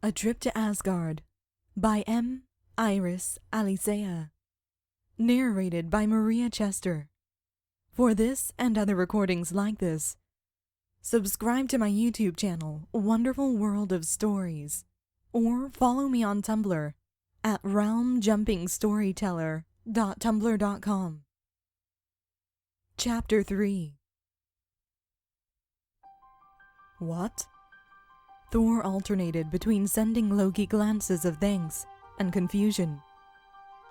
A Trip to Asgard by M. Iris Alicea. Narrated by Maria Chester. For this and other recordings like this, subscribe to my YouTube channel, Wonderful World of Stories, or follow me on Tumblr at realmjumpingstoryteller.tumblr.com. Chapter 3. What? Thor alternated between sending Loki glances of thanks and confusion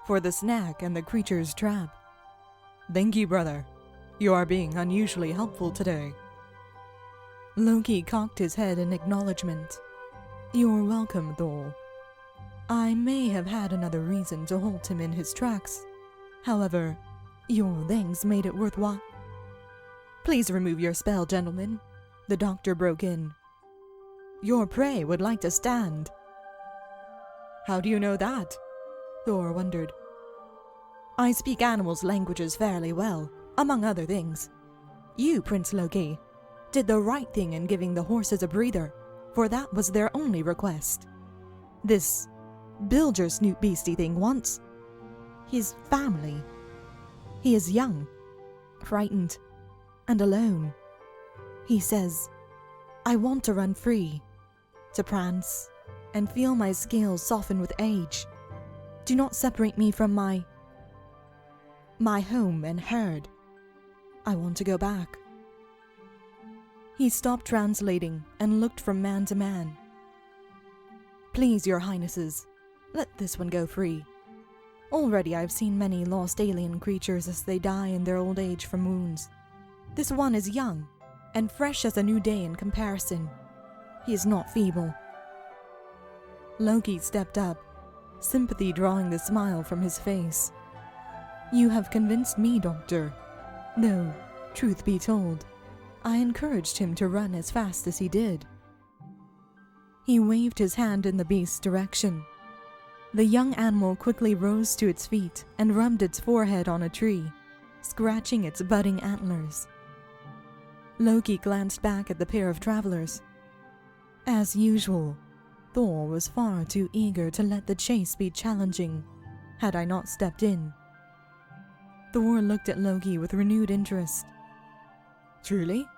for the snack and the creature's trap. "Thank you, brother. You are being unusually helpful today." Loki cocked his head in acknowledgement. "You're welcome, Thor. I may have had another reason to halt him in his tracks. However, your thanks made it worthwhile." "Please remove your spell, gentlemen," the doctor broke in. "Your prey would like to stand." "How do you know that?" Thor wondered. "I speak animals' languages fairly well, among other things. You, Prince Loki, did the right thing in giving the horses a breather, for that was their only request. This Bilger Snoot beastie thing wants his family. He is young, frightened, and alone. He says, 'I want to run free, to prance, and feel my scales soften with age. Do not separate me from my home and herd. I want to go back.'" He stopped translating and looked from man to man. "Please, your highnesses, let this one go free. Already I've seen many lost alien creatures as they die in their old age from wounds. This one is young and fresh as a new day in comparison. He is not feeble." Loki stepped up, sympathy drawing the smile from his face. "You have convinced me, Doctor. Though, truth be told, I encouraged him to run as fast as he did." He waved his hand in the beast's direction. The young animal quickly rose to its feet and rubbed its forehead on a tree, scratching its budding antlers. Loki glanced back at the pair of travelers. As usual, Thor was far too eager to let the chase be challenging, had I not stepped in. Thor looked at Loki with renewed interest. "Truly?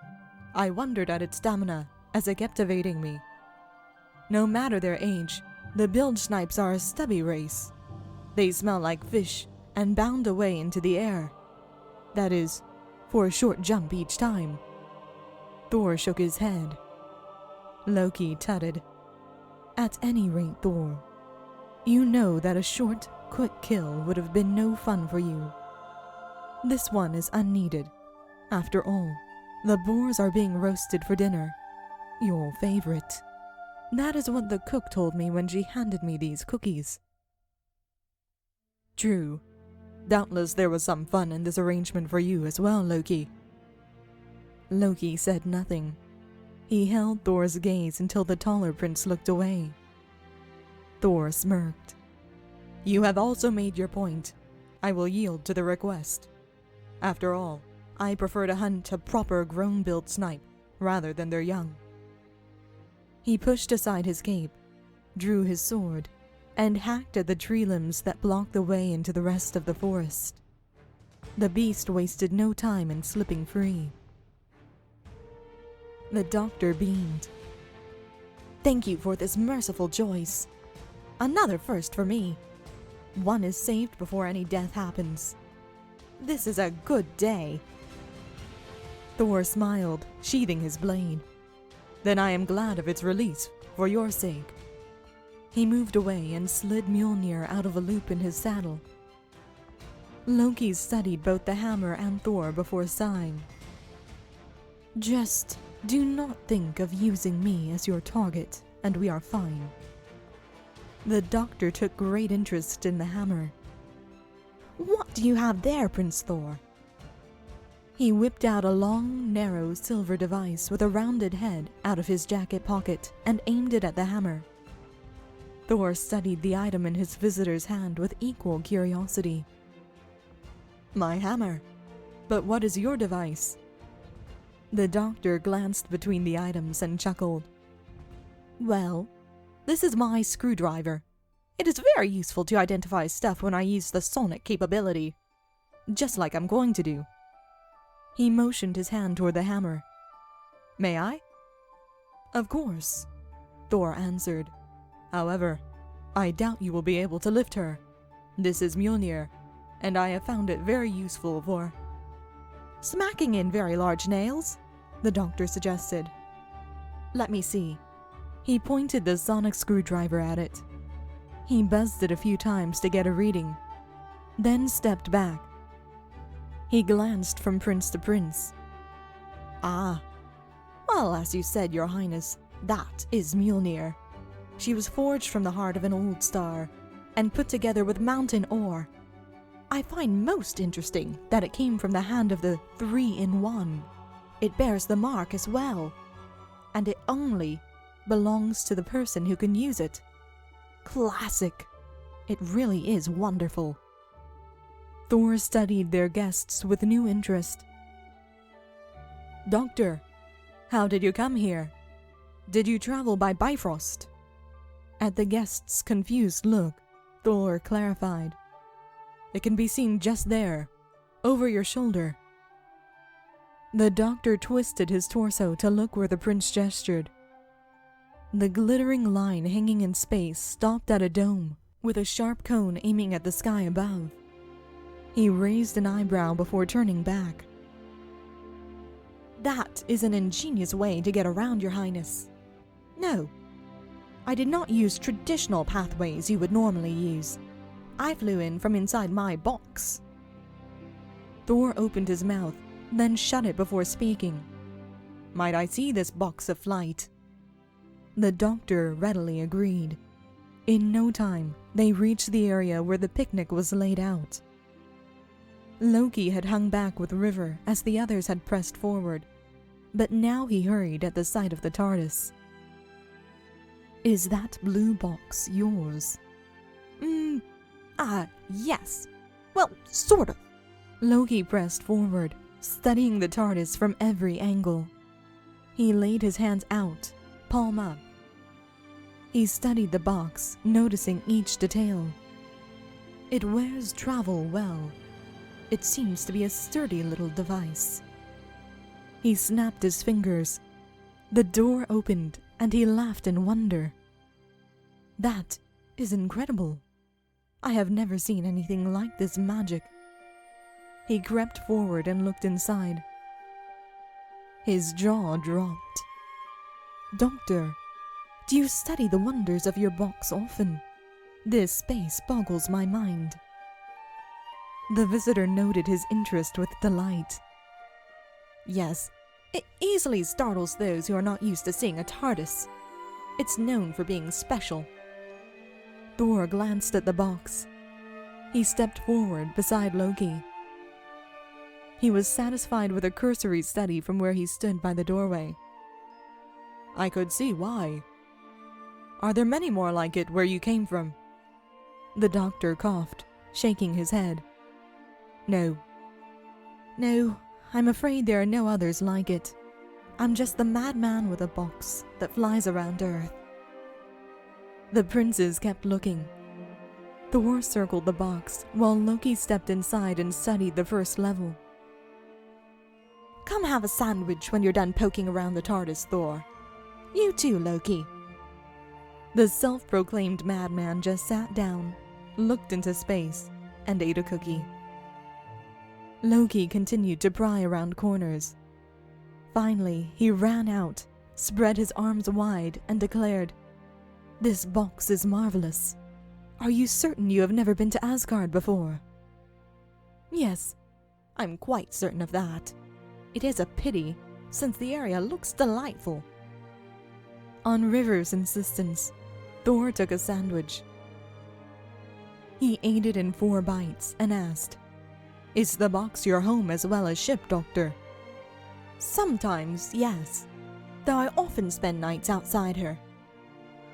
I wondered at its stamina as it kept evading me. No matter their age, the bilge snipes are a stubby race. They smell like fish and bound away into the air. That is, for a short jump each time." Thor shook his head. Loki tutted. "At any rate, Thor, you know that a short, quick kill would have been no fun for you. This one is unneeded. After all, the boars are being roasted for dinner. Your favorite. That is what the cook told me when she handed me these cookies." "True. Doubtless there was some fun in this arrangement for you as well, Loki." Loki said nothing. He held Thor's gaze until the taller prince looked away. Thor smirked. "You have also made your point. I will yield to the request. After all, I prefer to hunt a proper grown-built snipe rather than their young." He pushed aside his cape, drew his sword, and hacked at the tree limbs that blocked the way into the rest of the forest. The beast wasted no time in slipping free. The doctor beamed. "Thank you for this merciful choice. Another first for me. One is saved before any death happens. This is a good day." Thor smiled, sheathing his blade. "Then I am glad of its release, for your sake." He moved away and slid Mjolnir out of a loop in his saddle. Loki studied both the hammer and Thor before sighing. "Just do not think of using me as your target, and we are fine." The doctor took great interest in the hammer. "What do you have there, Prince Thor?" He whipped out a long, narrow silver device with a rounded head out of his jacket pocket and aimed it at the hammer. Thor studied the item in his visitor's hand with equal curiosity. "My hammer. But what is your device?" The doctor glanced between the items and chuckled. "Well, This is my screwdriver. It is very useful to identify stuff when I use the sonic capability. Just like I'm going to do. He motioned his hand toward the hammer. May I? Of course, Thor answered. However, I doubt you will be able to lift her. This is Mjolnir, and I have found it very useful for smacking in very large nails, the doctor suggested. Let me see. He pointed the sonic screwdriver at it. He buzzed it a few times to get a reading, then stepped back. He glanced from prince to prince. Ah, well, as you said, Your Highness, that is Mjolnir. She was forged from the heart of an old star and put together with mountain ore. I find most interesting that it came from the hand of the 3-in-1. It bears the mark as well, and it only belongs to the person who can use it. Classic. It really is wonderful. Thor studied their guests with new interest. Doctor, how did you come here? Did you travel by Bifrost? At the guest's confused look, Thor clarified. It can be seen just there, over your shoulder. The doctor twisted his torso to look where the prince gestured. The glittering line hanging in space stopped at a dome, with a sharp cone aiming at the sky above. He raised an eyebrow before turning back. That is an ingenious way to get around, Your Highness. No, I did not use traditional pathways you would normally use. I flew in from inside my box. Thor opened his mouth, then shut it before speaking. Might I see this box of flight? The doctor readily agreed. In no time, they reached the area where the picnic was laid out. Loki had hung back with River as the others had pressed forward, but now he hurried at the sight of the TARDIS. Is that blue box yours? Yes. Well, sort of. Loki pressed forward, studying the TARDIS from every angle. He laid his hands out, palm up. He studied the box, noticing each detail. It wears travel well. It seems to be a sturdy little device. He snapped his fingers. The door opened, and he laughed in wonder. That is incredible. I have never seen anything like this magic. He crept forward and looked inside. His jaw dropped. Doctor, do you study the wonders of your box often? This space boggles my mind. The visitor noted his interest with delight. Yes, it easily startles those who are not used to seeing a TARDIS. It's known for being special. Thor glanced at the box. He stepped forward beside Loki. He was satisfied with a cursory study from where he stood by the doorway. I could see why. Are there many more like it where you came from? The doctor coughed, shaking his head. No, I'm afraid there are no others like it. I'm just the madman with a box that flies around Earth. The princes kept looking. Thor circled the box while Loki stepped inside and studied the first level. Come have a sandwich when you're done poking around the TARDIS, Thor. You too, Loki. The self-proclaimed madman just sat down, looked into space, and ate a cookie. Loki continued to pry around corners. Finally, he ran out, spread his arms wide, and declared, This box is marvelous. Are you certain you have never been to Asgard before? Yes, I'm quite certain of that. It is a pity, since the area looks delightful. On River's insistence, Thor took a sandwich. He ate it in 4 bites and asked, Is the box your home as well as ship, Doctor? Sometimes, yes, though I often spend nights outside her.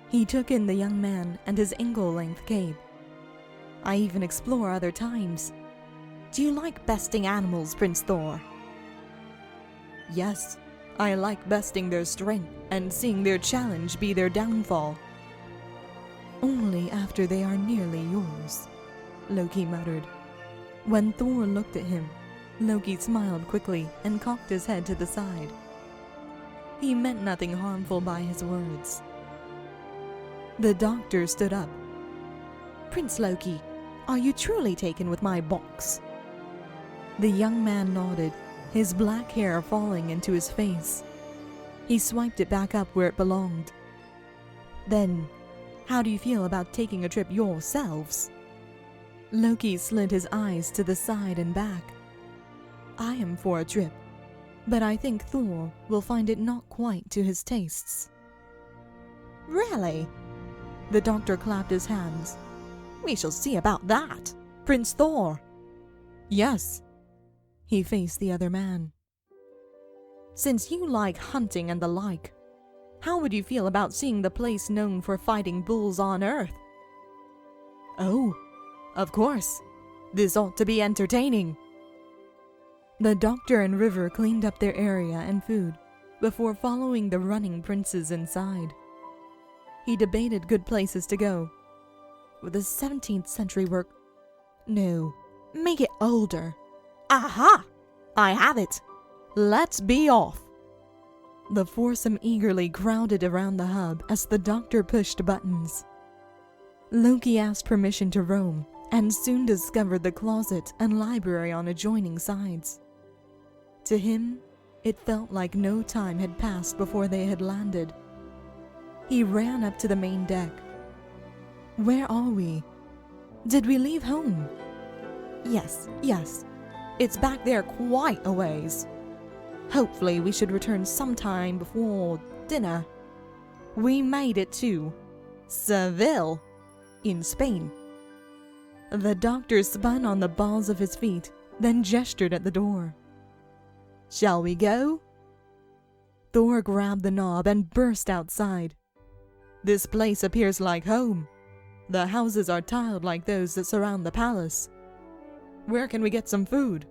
He took in the young man and his ankle-length cape. I even explore other times. Do you like besting animals, Prince Thor? Yes, I like besting their strength and seeing their challenge be their downfall. Only after they are nearly yours, Loki muttered. When Thor looked at him, Loki smiled quickly and cocked his head to the side. He meant nothing harmful by his words. The doctor stood up. Prince Loki, are you truly taken with my box? The young man nodded, his black hair falling into his face. He swiped it back up where it belonged. Then, how do you feel about taking a trip yourselves? Loki slid his eyes to the side and back. I am for a trip, but I think Thor will find it not quite to his tastes. Really? The doctor clapped his hands. We shall see about that, Prince Thor. Yes. He faced the other man. Since you like hunting and the like, how would you feel about seeing the place known for fighting bulls on Earth? Oh, of course. This ought to be entertaining. The doctor and River cleaned up their area and food before following the running princes inside. He debated good places to go. Would the 17th century work? No, make it older. Aha! I have it! Let's be off! The foursome eagerly crowded around the hub as the doctor pushed buttons. Loki asked permission to roam and soon discovered the closet and library on adjoining sides. To him, it felt like no time had passed before they had landed. He ran up to the main deck. Where are we? Did we leave home? Yes. It's back there quite a ways. Hopefully we should return sometime before dinner. We made it to Seville, in Spain. The doctor spun on the balls of his feet, then gestured at the door. Shall we go? Thor grabbed the knob and burst outside. This place appears like home. The houses are tiled like those that surround the palace. Where can we get some food?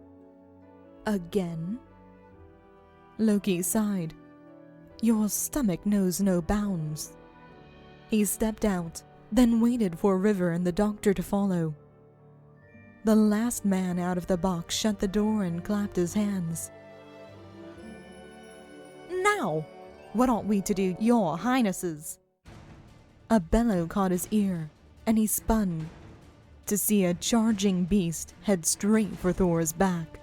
Again? Loki sighed. Your stomach knows no bounds. He stepped out, then waited for River and the doctor to follow. The last man out of the box shut the door and clapped his hands. Now, what ought we to do, your highnesses? A bellow caught his ear, and he spun to see a charging beast head straight for Thor's back.